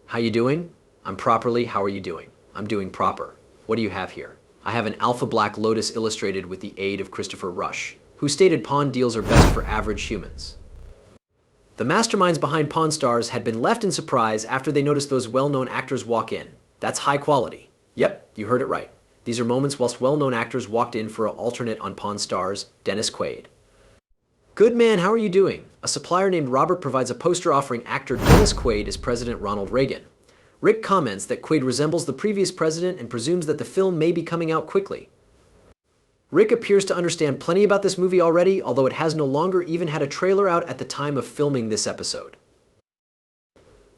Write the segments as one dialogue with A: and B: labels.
A: How you doing? I'm properly. How are you doing? I'm doing proper. What do you have here? I have an alpha black lotus illustrated with the aid of Christopher Rush, who stated pawn deals are best for average humans. The masterminds behind Pawn Stars had been left in surprise after they noticed those well-known actors walk in. That's high quality. Yep, you heard it right. These are moments whilst well-known actors walked in for an alternate on Pawn Stars, Dennis Quaid. Good man, how are you doing? A supplier named Robert provides a poster offering actor Dennis Quaid as President Ronald Reagan. Rick comments that Quaid resembles the previous president and presumes that the film may be coming out quickly. Rick appears to understand plenty about this movie already, although it has no longer even had a trailer out at the time of filming this episode.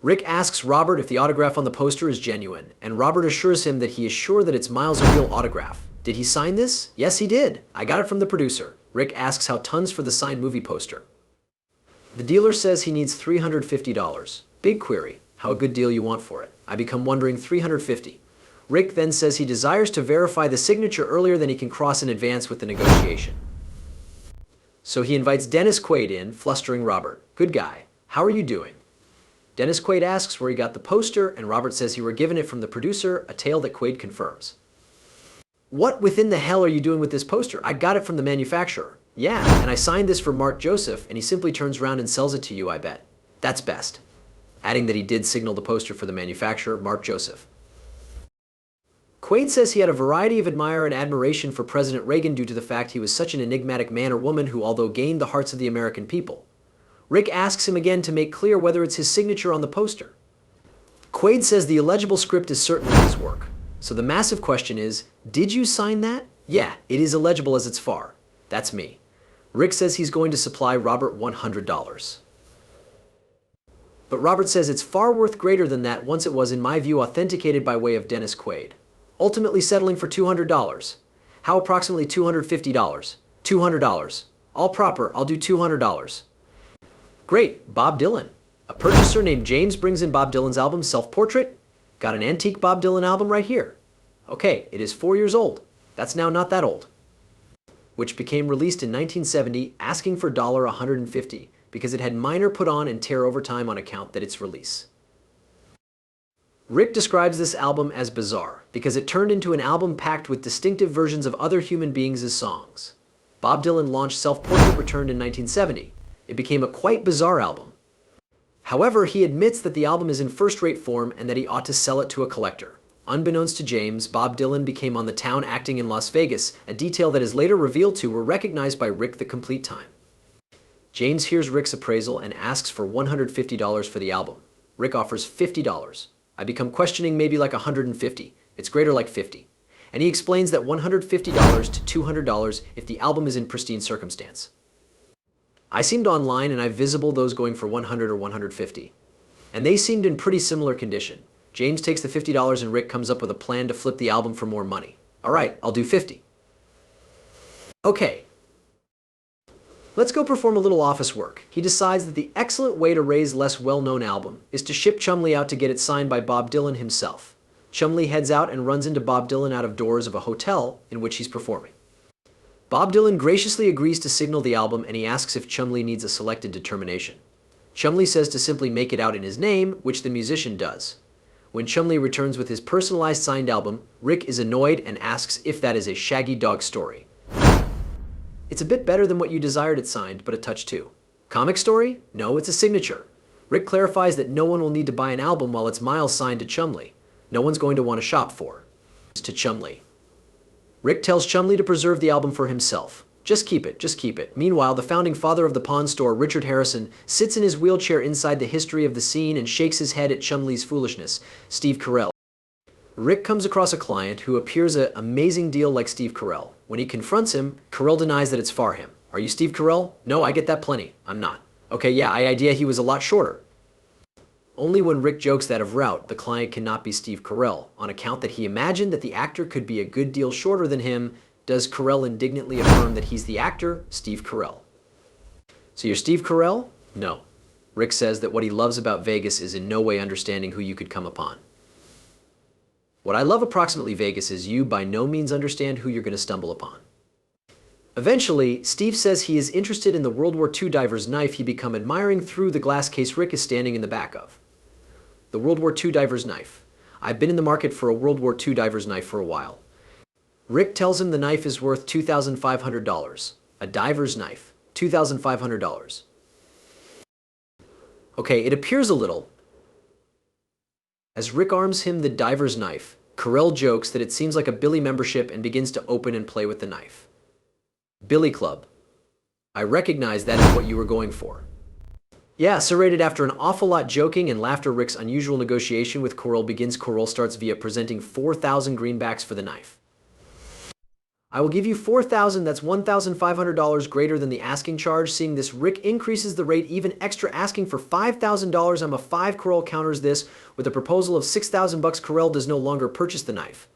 A: Rick asks Robert if the autograph on the poster is genuine, and Robert assures him that he is sure that it's Miles' real autograph. Did he sign this? Yes, he did. I got it from the producer. Rick asks how tons for the signed movie poster. The dealer says he needs $350. Big query. How a good deal you want for it. I become wondering $350. Rick then says he desires to verify the signature earlier than he can cross in advance with the negotiation. So he invites Dennis Quaid in, flustering Robert. Good guy. How are you doing? Dennis Quaid asks where he got the poster, and Robert says he were given it from the producer, a tale that Quaid confirms. What within the hell are you doing with this poster? I got it from the manufacturer. Yeah, and I signed this for Mark Joseph, and he simply turns around and sells it to you, I bet. That's best. Adding that he did signal the poster for the manufacturer, Mark Joseph. Quaid says he had a variety of admire and admiration for President Reagan due to the fact he was such an enigmatic man or woman who although gained the hearts of the American people. Rick asks him again to make clear whether it's his signature on the poster. Quaid says the illegible script is certainly his work. So the massive question is, did you sign that? Yeah, it is illegible as it's far. That's me. Rick says he's going to supply Robert $100. But Robert says it's far worth greater than that once it was, in my view, authenticated by way of Dennis Quaid. Ultimately settling for $200. How approximately $250? $200. All proper, I'll do $200. Great, Bob Dylan. A purchaser named James brings in Bob Dylan's album Self-Portrait. Got an antique Bob Dylan album right here. Okay, it is 4 years old. That's now not that old. Which became released in 1970, asking for $150 because it had minor put on and tear over time on account that its release. Rick describes this album as bizarre because it turned into an album packed with distinctive versions of other human beings' songs. Bob Dylan launched Self-Portrait returned in 1970. It became a quite bizarre album. However, he admits that the album is in first-rate form and that he ought to sell it to a collector. Unbeknownst to James, Bob Dylan became on the town acting in Las Vegas, a detail that is later revealed to were recognized by Rick the complete time. James hears Rick's appraisal and asks for $150 for the album. Rick offers $50. I become questioning maybe like $150. It's greater like $50. And he explains that $150 to $200 if the album is in pristine circumstance. I seemed online and I visible those going for $100 or $150. And they seemed in pretty similar condition. James takes the $50 and Rick comes up with a plan to flip the album for more money. All right, I'll do $50. Okay. Let's go perform a little office work. He decides that the excellent way to raise less well-known album is to ship Chumlee out to get it signed by Bob Dylan himself. Chumlee heads out and runs into Bob Dylan out of doors of a hotel in which he's performing. Bob Dylan graciously agrees to signal the album and he asks if Chumlee needs a selected determination. Chumlee says to simply make it out in his name, which the musician does. When Chumlee returns with his personalized signed album, Rick is annoyed and asks if that is a Shaggy Dog story. It's a bit better than what you desired it signed, but a touch too. Comic story? No, it's a signature. Rick clarifies that no one will need to buy an album while it's Miles signed to Chumlee. No one's going to want to shop for. To Chumlee. Rick tells Chumlee to preserve the album for himself. Just keep it, just keep it. Meanwhile, the founding father of the pawn store, Richard Harrison, sits in his wheelchair inside the history of the scene and shakes his head at Chumlee's foolishness, Steve Carell. Rick comes across a client who appears an amazing deal like Steve Carell. When he confronts him, Carell denies that it's for him. Are you Steve Carell? No, I get that plenty. I'm not. Okay, yeah, I idea he was a lot shorter. Only when Rick jokes that of route, the client cannot be Steve Carell, on account that he imagined that the actor could be a good deal shorter than him, does Carell indignantly affirm that he's the actor, Steve Carell. So you're Steve Carell? No. Rick says that what he loves about Vegas is in no way understanding who you could come upon. What I love approximately Vegas is you by no means understand who you're going to stumble upon. Eventually, Steve says he is interested in the World War II diver's knife he become admiring through the glass case Rick is standing in the back of. the World War II diver's knife. I've been in the market for a World War II diver's knife for a while. Rick tells him the knife is worth $2,500. A diver's knife. $2,500. Okay, it appears a little. As Rick arms him the diver's knife, Carell jokes that it seems like a Billy membership and begins to open and play with the knife. Billy Club. I recognize that is what you were going for. Yeah, serrated after an awful lot joking and laughter, Rick's unusual negotiation with Carell begins. Carell starts via presenting 4,000 greenbacks for the knife. I will give you 4,000, that's $1,500 greater than the asking charge. Seeing this, Rick increases the rate even extra, asking for $5,000. I'm a 5. Carell counters this with a proposal of $6,000. Carell does no longer purchase the knife.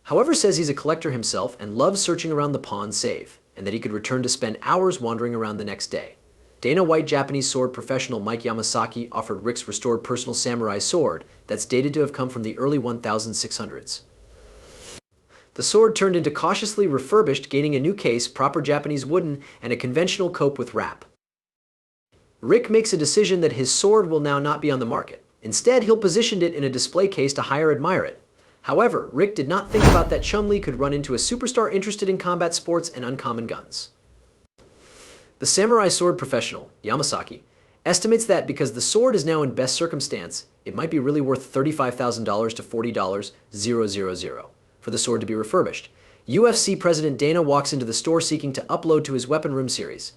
A: However, says he's a collector himself and loves searching around the pawn save, and that he could return to spend hours wandering around the next day. Dana White Japanese sword professional Mike Yamasaki offered Rick's restored personal samurai sword that's dated to have come from the early 1600s. The sword turned into cautiously refurbished, gaining a new case, proper Japanese wooden, and a conventional cope with wrap. Rick makes a decision that his sword will now not be on the market. Instead, he'll position it in a display case to higher admire it. However, Rick did not think about that Chumlee could run into a superstar interested in combat sports and uncommon guns. The samurai sword professional, Yamasaki, estimates that because the sword is now in best circumstance, it might be really worth $35,000 to $40,000 for the sword to be refurbished. UFC President Dana walks into the store seeking to upload to his Weapon Room series.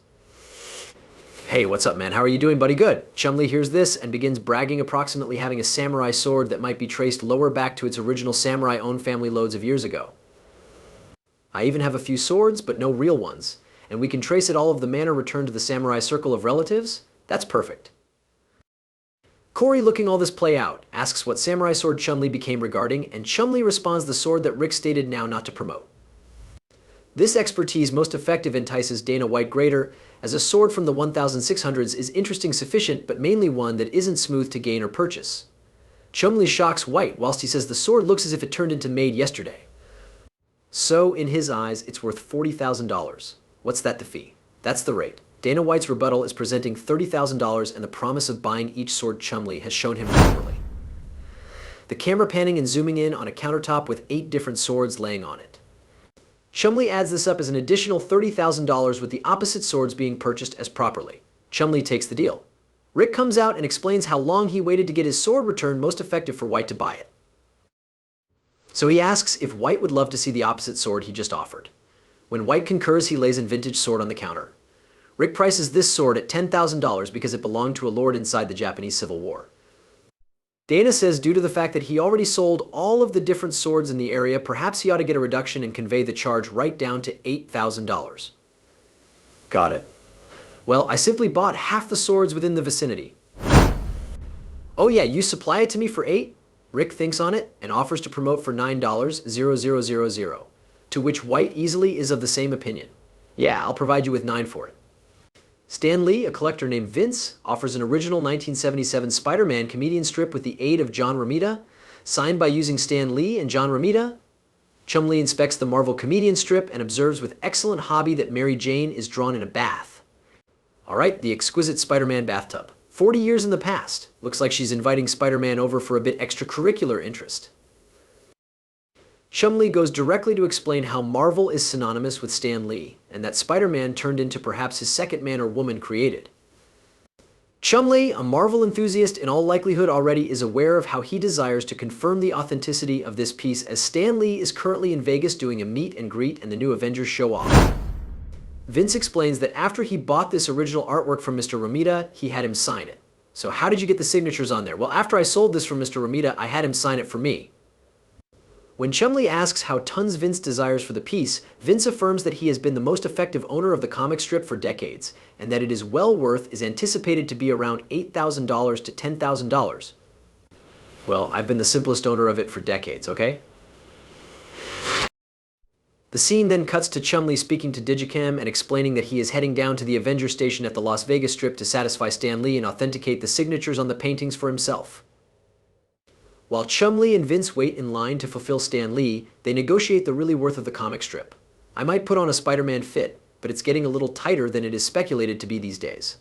A: Hey, what's up, man? How are you doing, buddy? Good. Chumlee hears this and begins bragging, approximately having a samurai sword that might be traced lower back to its original samurai-owned family loads of years ago. I even have a few swords, but no real ones, and we can trace it all of the manner returned to the samurai circle of relatives? That's perfect. Corey, looking all this play out, asks what samurai sword Chumlee became regarding, and Chumlee responds the sword that Rick stated now not to promote. This expertise, most effective, entices Dana White greater, as a sword from the 1600s is interesting sufficient, but mainly one that isn't smooth to gain or purchase. Chumlee shocks White, whilst he says the sword looks as if it turned into made yesterday. So, in his eyes, it's worth $40,000. What's that the fee? That's the rate. Dana White's rebuttal is presenting $30,000, and the promise of buying each sword Chumlee has shown him properly. The camera panning and zooming in on a countertop with 8 different swords laying on it. Chumlee adds this up as an additional $30,000, with the opposite swords being purchased as properly. Chumlee takes the deal. Rick comes out and explains how long he waited to get his sword returned, most effective for White to buy it. So he asks if White would love to see the opposite sword he just offered. When White concurs, he lays a vintage sword on the counter. Rick prices this sword at $10,000 because it belonged to a lord inside the Japanese Civil War. Dana says due to the fact that he already sold all of the different swords in the area, perhaps he ought to get a reduction and convey the charge right down to $8,000. Got it. Well, I simply bought half the swords within the vicinity. Oh yeah, you supply it to me for $8? Rick thinks on it and offers to promote for $9,000, to which White easily is of the same opinion. Yeah, I'll provide you with $9 for it. Stan Lee, a collector named Vince, offers an original 1977 Spider-Man comedian strip with the aid of John Romita, signed by using Stan Lee and John Romita. Chumlee inspects the Marvel comedian strip and observes with excellent hobby that Mary Jane is drawn in a bath. Alright, the exquisite Spider-Man bathtub. 40 years in the past. Looks like she's inviting Spider-Man over for a bit extracurricular interest. Chumlee goes directly to explain how Marvel is synonymous with Stan Lee, and that Spider-Man turned into perhaps his second man or woman created. Chumlee, a Marvel enthusiast in all likelihood already, is aware of how he desires to confirm the authenticity of this piece, as Stan Lee is currently in Vegas doing a meet and greet and the new Avengers show off. Vince explains that after he bought this original artwork from Mr. Romita, he had him sign it. So how did you get the signatures on there? Well, after I sold this from Mr. Romita, I had him sign it for me. When Chumlee asks how tons Vince desires for the piece, Vince affirms that he has been the most effective owner of the comic strip for decades, and that it is well worth is anticipated to be around $8,000 to $10,000. Well, I've been the simplest owner of it for decades, okay? The scene then cuts to Chumlee speaking to Digicam and explaining that he is heading down to the Avenger station at the Las Vegas Strip to satisfy Stan Lee and authenticate the signatures on the paintings for himself. While Chumlee and Vince wait in line to fulfill Stan Lee, they negotiate the really worth of the comic strip. I might put on a Spider-Man fit, but it's getting a little tighter than it is speculated to be these days.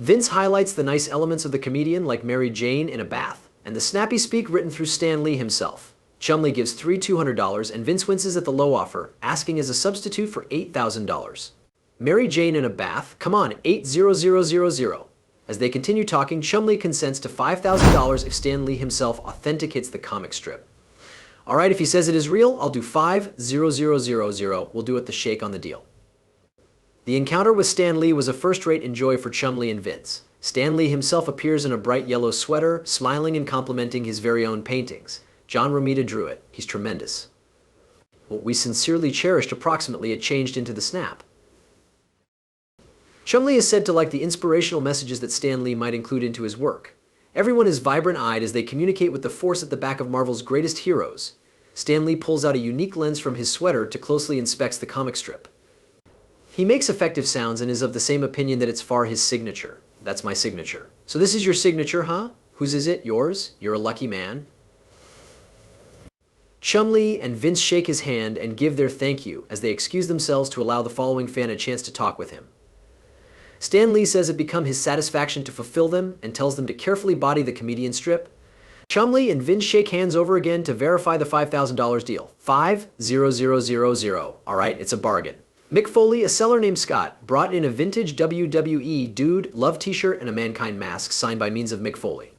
A: Vince highlights the nice elements of the comedian like Mary Jane in a bath, and the snappy speak written through Stan Lee himself. Chumlee gives three $200 and Vince winces at the low offer, asking as a substitute for $8,000. Mary Jane in a bath, come on, 80000. As they continue talking, Chumlee consents to $5,000 if Stan Lee himself authenticates the comic strip. Alright, if he says it is real, I'll do 50000. We'll do it the shake on the deal. The encounter with Stan Lee was a first-rate enjoy for Chumlee and Vince. Stan Lee himself appears in a bright yellow sweater, smiling and complimenting his very own paintings. John Romita drew it. He's tremendous. What we sincerely cherished approximately it changed into the snap. Chumlee is said to like the inspirational messages that Stan Lee might include into his work. Everyone is vibrant-eyed as they communicate with the force at the back of Marvel's greatest heroes. Stan Lee pulls out a unique lens from his sweater to closely inspect the comic strip. He makes effective sounds and is of the same opinion that it's far his signature. That's my signature. So this is your signature, huh? Whose is it? Yours? You're a lucky man. Chumlee and Vince shake his hand and give their thank you as they excuse themselves to allow the following fan a chance to talk with him. Stan Lee says it become his satisfaction to fulfill them and tells them to carefully body the comedian strip. Chumlee and Vince shake hands over again to verify the $5,000 deal. 50000. Alright, it's a bargain. Mick Foley, a seller named Scott, brought in a vintage WWE Dude Love t-shirt and a Mankind mask signed by means of Mick Foley.